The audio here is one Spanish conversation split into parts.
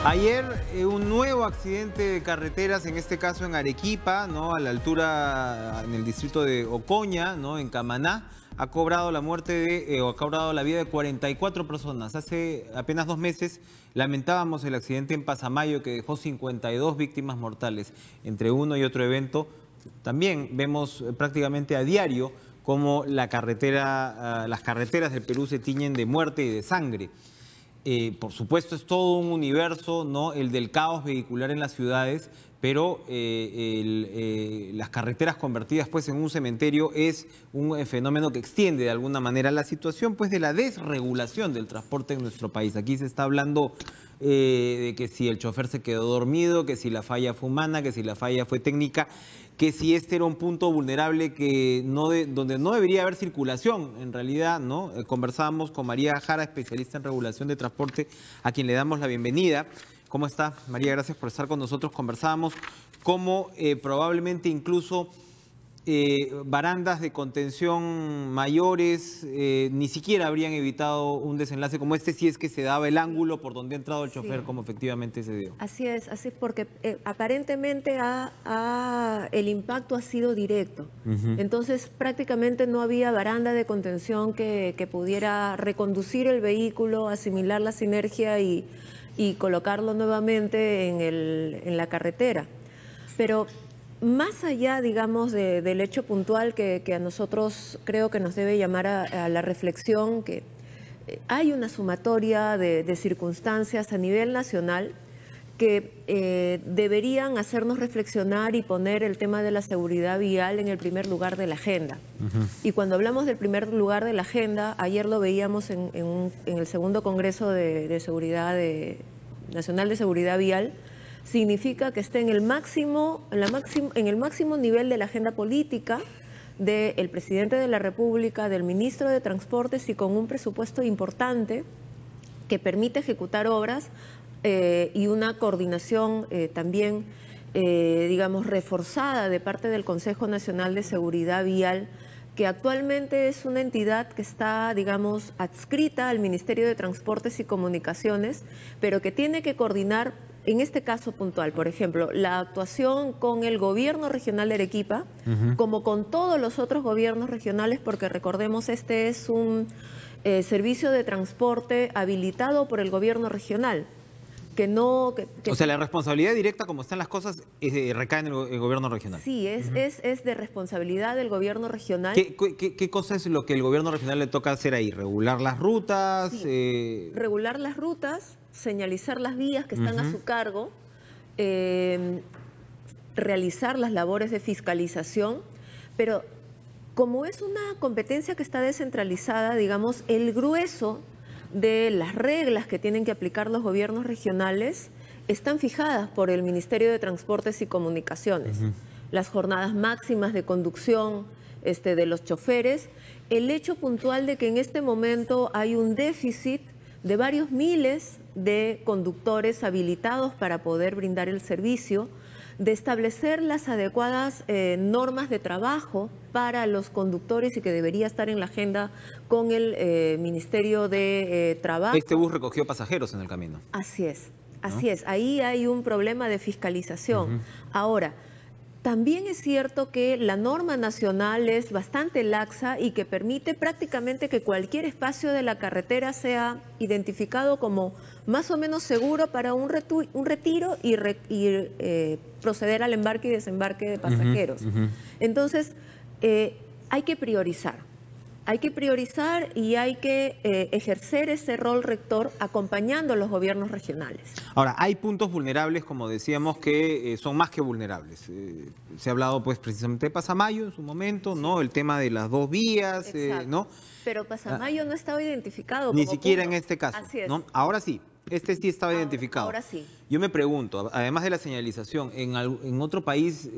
Ayer un nuevo accidente de carreteras, en este caso en Arequipa, ¿no? A la altura, en el distrito de Ocoña, ¿no? En Camaná, ha cobrado la ha cobrado la vida de 44 personas. Hace apenas 2 meses lamentábamos el accidente en Pasamayo que dejó 52 víctimas mortales. Entre uno y otro evento, también vemos prácticamente a diario cómo las carreteras del Perú se tiñen de muerte y de sangre. Por supuesto, es todo un universo, ¿no? El del caos vehicular en las ciudades, pero las carreteras convertidas pues, en un cementerio es un fenómeno que extiende de alguna manera la situación pues, de la desregulación del transporte en nuestro país. Aquí se está hablando de que si el chofer se quedó dormido, que si la falla fue humana, que si la falla fue técnica, que si este era un punto vulnerable donde no debería haber circulación, en realidad, ¿no? Conversábamos con María Jara, especialista en regulación de transporte, a quien le damos la bienvenida. ¿Cómo está, María? Gracias por estar con nosotros. Conversábamos cómo probablemente incluso barandas de contención mayores ni siquiera habrían evitado un desenlace como este si es que se daba el ángulo por donde ha entrado el chofer, como efectivamente se dio. Así es porque aparentemente el impacto ha sido directo. Entonces prácticamente no había baranda de contención que pudiera reconducir el vehículo, asimilar la sinergia y colocarlo nuevamente en la carretera. Pero más allá, digamos, del hecho puntual que a nosotros creo que nos debe llamar a la reflexión, que hay una sumatoria de circunstancias a nivel nacional que deberían hacernos reflexionar y poner el tema de la seguridad vial en el primer lugar de la agenda. Y cuando hablamos del primer lugar de la agenda, ayer lo veíamos en el segundo Congreso Nacional de Seguridad Vial, significa que esté en el máximo nivel de la agenda política del presidente de la República, del ministro de Transportes y con un presupuesto importante que permite ejecutar obras y una coordinación también, digamos, reforzada de parte del Consejo Nacional de Seguridad Vial, que actualmente es una entidad que está, digamos, adscrita al Ministerio de Transportes y Comunicaciones, pero que tiene que coordinar, en este caso puntual, por ejemplo, la actuación con el gobierno regional de Arequipa, como con todos los otros gobiernos regionales, porque recordemos, este es un servicio de transporte habilitado por el gobierno regional. O sea, la responsabilidad directa, como están las cosas, recae en el gobierno regional. Sí, es de responsabilidad del gobierno regional. ¿Qué cosa es lo que el gobierno regional le toca hacer ahí? ¿Regular las rutas? Sí, regular las rutas, señalizar las vías que están a su cargo, realizar las labores de fiscalización, pero como es una competencia que está descentralizada, digamos, el grueso de las reglas que tienen que aplicar los gobiernos regionales están fijadas por el Ministerio de Transportes y Comunicaciones. Las jornadas máximas de conducción de los choferes, el hecho puntual de que en este momento hay un déficit de varios miles de conductores habilitados para poder brindar el servicio, de establecer las adecuadas normas de trabajo para los conductores y que debería estar en la agenda con el Ministerio de Trabajo. Este bus recogió pasajeros en el camino. Así es, así es. Ahí hay un problema de fiscalización. Ahora, también es cierto que la norma nacional es bastante laxa y que permite prácticamente que cualquier espacio de la carretera sea identificado como más o menos seguro para un retiro y proceder al embarque y desembarque de pasajeros. Entonces, hay que priorizar. Hay que priorizar y hay que ejercer ese rol rector acompañando a los gobiernos regionales. Ahora, hay puntos vulnerables, como decíamos, que son más que vulnerables. Se ha hablado pues precisamente de Pasamayo en su momento, ¿no? El tema de las 2 vías, ¿no? Pero Pasamayo no estaba identificado ni como siquiera punto. En este caso, Así es. ¿no? Ahora sí. Este sí estaba identificado. Ahora sí. Yo me pregunto, además de la señalización, ¿en otro país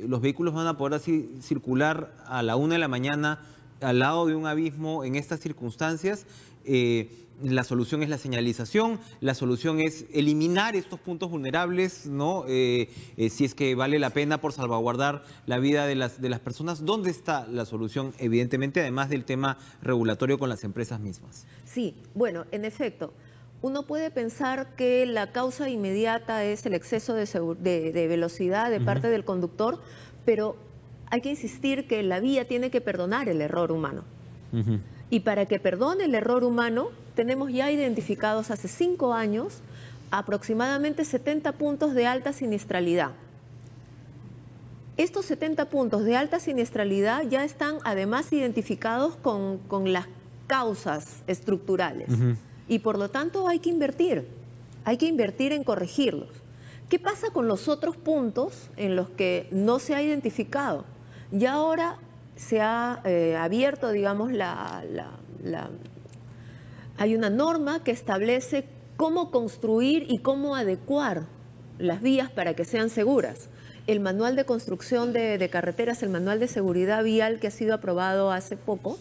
los vehículos van a poder así circular a la 1 de la mañana al lado de un abismo en estas circunstancias? La solución es la señalización, la solución es eliminar estos puntos vulnerables, ¿no? Si es que vale la pena por salvaguardar la vida de las personas. ¿Dónde está la solución? Evidentemente, además del tema regulatorio con las empresas mismas. Sí, bueno, en efecto. uno puede pensar que la causa inmediata es el exceso de velocidad de parte del conductor, pero hay que insistir que la vía tiene que perdonar el error humano. Y para que perdone el error humano, tenemos ya identificados hace 5 años aproximadamente 70 puntos de alta siniestralidad. Estos 70 puntos de alta siniestralidad ya están además identificados con las causas estructurales. Y por lo tanto hay que invertir en corregirlos. ¿Qué pasa con los otros puntos en los que no se ha identificado? Ya ahora se ha abierto, digamos, hay una norma que establece cómo construir y cómo adecuar las vías para que sean seguras. El manual de construcción de carreteras, el manual de seguridad vial que ha sido aprobado hace poco,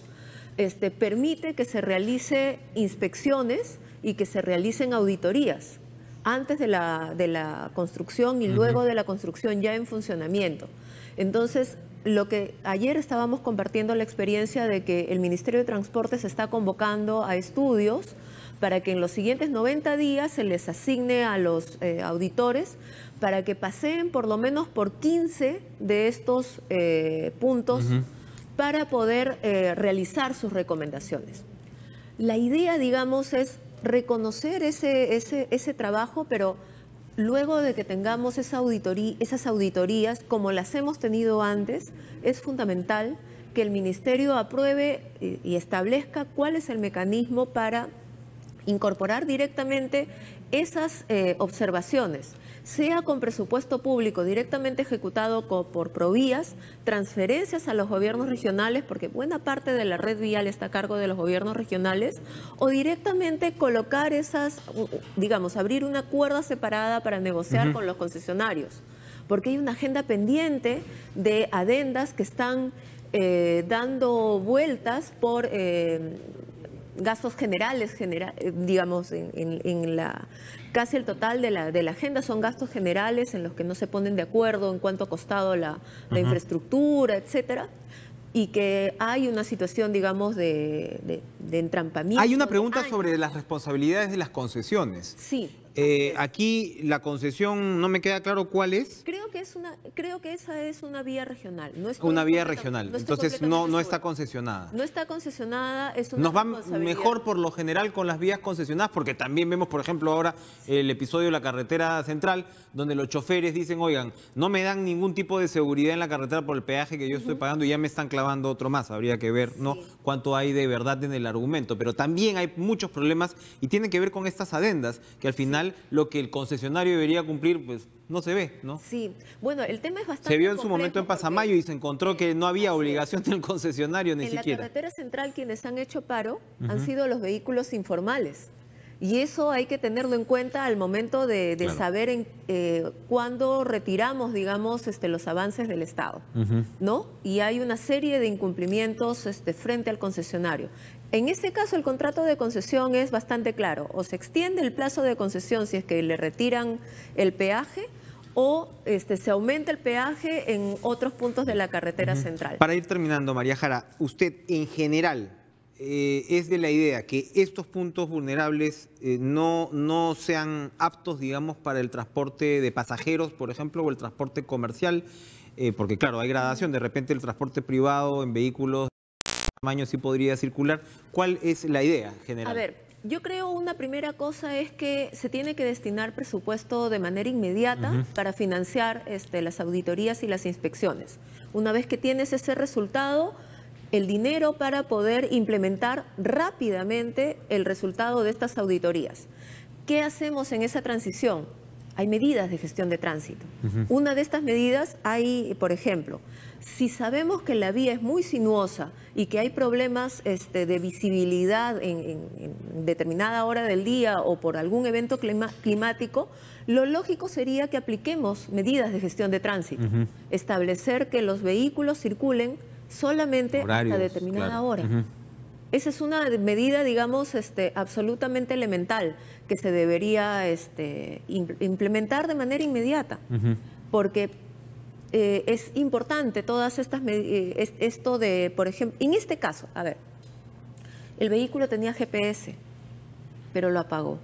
permite que se realice inspecciones y que se realicen auditorías antes de la construcción y luego de la construcción ya en funcionamiento. Entonces, lo que ayer estábamos compartiendo la experiencia de que el Ministerio de Transportes está convocando a estudios para que en los siguientes 90 días se les asigne a los auditores para que paseen por lo menos por 15 de estos puntos para poder realizar sus recomendaciones. La idea, digamos, es reconocer ese trabajo, pero luego de que tengamos esas auditorías, como las hemos tenido antes, es fundamental que el Ministerio apruebe y establezca cuál es el mecanismo para incorporar directamente esas observaciones, sea con presupuesto público directamente ejecutado por Provías, transferencias a los gobiernos regionales, porque buena parte de la red vial está a cargo de los gobiernos regionales, o directamente colocar abrir una cuerda separada para negociar con los concesionarios, porque hay una agenda pendiente de adendas que están dando vueltas por gastos generales, digamos, casi el total de la agenda son gastos generales en los que no se ponen de acuerdo en cuánto ha costado la infraestructura, etcétera, y que hay una situación, digamos, de entrampamiento. Hay una pregunta sobre las responsabilidades de las concesiones. Sí. Aquí la concesión no me queda claro cuál es. Creo que esa es una vía regional. Una vía regional, entonces no está concesionada. No está concesionada, es una Nos va responsabilidad. mejor por lo general con las vías concesionadas, porque también vemos, por ejemplo, ahora el episodio de la carretera central, donde los choferes dicen, oigan, no me dan ningún tipo de seguridad en la carretera por el peaje que yo estoy pagando y ya me están clavando otro más. Habría que ver, ¿no?, cuánto hay de verdad en el argumento. Pero también hay muchos problemas y tienen que ver con estas adendas, que al final lo que el concesionario debería cumplir, pues no se ve, ¿no? Sí, bueno, el tema es bastante Se vio en su momento en Pasamayo y se encontró que no había obligación del concesionario ni siquiera. En la carretera central quienes han hecho paro han sido los vehículos informales. Y eso hay que tenerlo en cuenta al momento de saber cuándo retiramos, digamos, los avances del Estado, ¿no? Y hay una serie de incumplimientos frente al concesionario. En este caso, el contrato de concesión es bastante claro. O se extiende el plazo de concesión si es que le retiran el peaje, o se aumenta el peaje en otros puntos de la carretera central. Para ir terminando, María Jara, usted en general es de la idea que estos puntos vulnerables no sean aptos, digamos, para el transporte de pasajeros, por ejemplo, o el transporte comercial, porque claro, hay gradación, de repente el transporte privado en vehículos de tamaño sí podría circular. ¿Cuál es la idea general? A ver, yo creo una primera cosa es que se tiene que destinar presupuesto de manera inmediata para financiar las auditorías y las inspecciones. Una vez que tienes ese resultado, el dinero para poder implementar rápidamente el resultado de estas auditorías. ¿Qué hacemos en esa transición? Hay medidas de gestión de tránsito. Una de estas medidas hay, por ejemplo, si sabemos que la vía es muy sinuosa y que hay problemas de visibilidad en determinada hora del día o por algún evento climático, lo lógico sería que apliquemos medidas de gestión de tránsito. Establecer que los vehículos circulen solamente hasta determinada hora. Esa es una medida, digamos, absolutamente elemental que se debería implementar de manera inmediata, porque es importante todas estas medidas, esto de, por ejemplo, en este caso, a ver, el vehículo tenía GPS, pero lo apagó.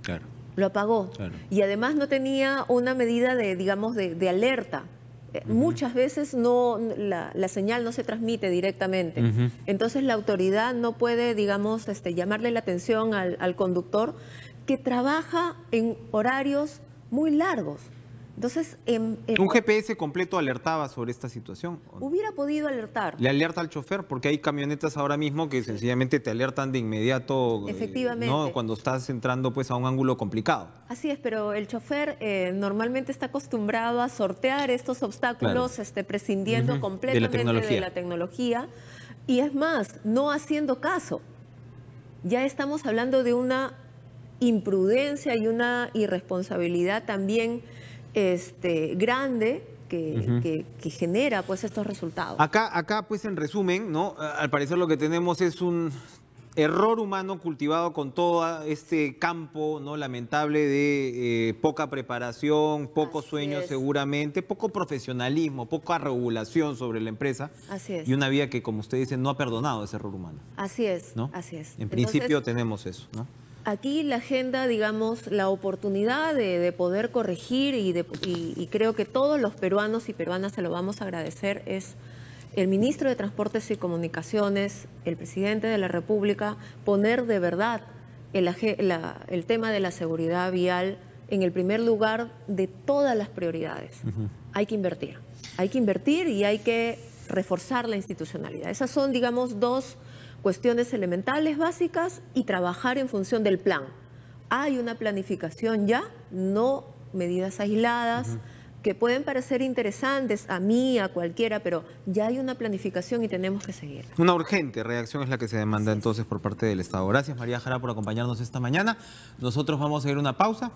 Claro. Lo apagó. Claro. Y además no tenía una medida de, digamos, de alerta. Muchas veces la señal no se transmite directamente. Entonces la autoridad no puede, digamos, llamarle la atención al conductor que trabaja en horarios muy largos. Entonces, ¿Un GPS completo alertaba sobre esta situación? hubiera podido alertar. ¿Le alerta al chofer? Porque hay camionetas ahora mismo que sencillamente te alertan de inmediato, Efectivamente. ¿no? Cuando estás entrando pues a un ángulo complicado. Así es, pero el chofer normalmente está acostumbrado a sortear estos obstáculos, Claro. Prescindiendo completamente De de la tecnología. Y es más, no haciendo caso. Ya estamos hablando de una imprudencia y una irresponsabilidad también grande que genera pues estos resultados. Acá pues en resumen, ¿no? Al parecer lo que tenemos es un error humano cultivado con todo este campo, ¿no? Lamentable de poca preparación, poco Así sueño es. seguramente, poco profesionalismo, poca regulación sobre la empresa. Así es. Y una vía que, como usted dice, no ha perdonado ese error humano, Así es, ¿no? así es. En principio Entonces, tenemos eso, ¿no? aquí la agenda, digamos, la oportunidad de poder corregir y creo que todos los peruanos y peruanas se lo vamos a agradecer es el ministro de Transportes y Comunicaciones, el presidente de la República, poner de verdad el tema de la seguridad vial en el primer lugar de todas las prioridades. Hay que invertir y hay que reforzar la institucionalidad. Esas son, digamos, dos cuestiones elementales básicas y trabajar en función del plan. Hay una planificación ya, no medidas aisladas, que pueden parecer interesantes a mí, a cualquiera, pero ya hay una planificación y tenemos que seguir. Una urgente reacción es la que se demanda entonces por parte del Estado. Gracias, María Jara, por acompañarnos esta mañana. Nosotros vamos a ir a una pausa.